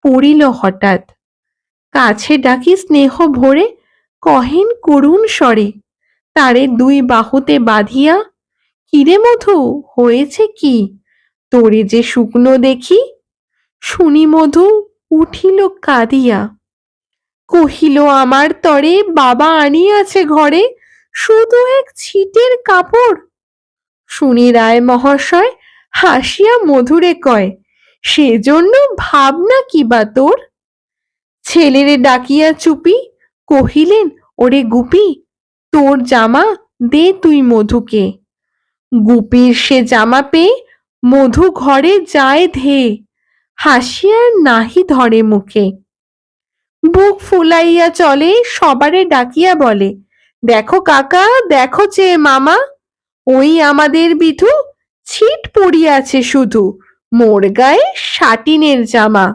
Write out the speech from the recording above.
পড়িল হঠাৎ। কাছে ডাকি স্নেহ ভরে, কহেন করুণ স্বরে, তারে দুই বাহুতে বাঁধিয়া, কিরে মধু হয়েছে কি, তোরে যে শুকনো দেখি। শুনি মধু উঠিল কাঁদিয়া, কহিল আমার তরে বাবা আনিয়াছে ঘরে শুধু এক ছিটের কাপড়। শুনি রায় মহাশয় হাসিয়া মধুরে কয়, সেজন্য ভাবনা কি বা তোর। ছেলেরে ডাকিয়া চুপি কহিলেন, ওরে গুপি, তোর জামা দে তুই মধুকে। গুপির সে জামা পেয়ে মধু ঘরে যায় ধেয়ে, হাসিয়া নাহি ধরে মুখে। বুক ফুলাইয়া চলে সবারে ডাকিয়া বলে, দেখো কাকা দেখো চেয়ে মামা, ওই আমাদের বিধু ছিট পড়িয়াছে শুধু, মোর গায়ে সাটিনের জামা।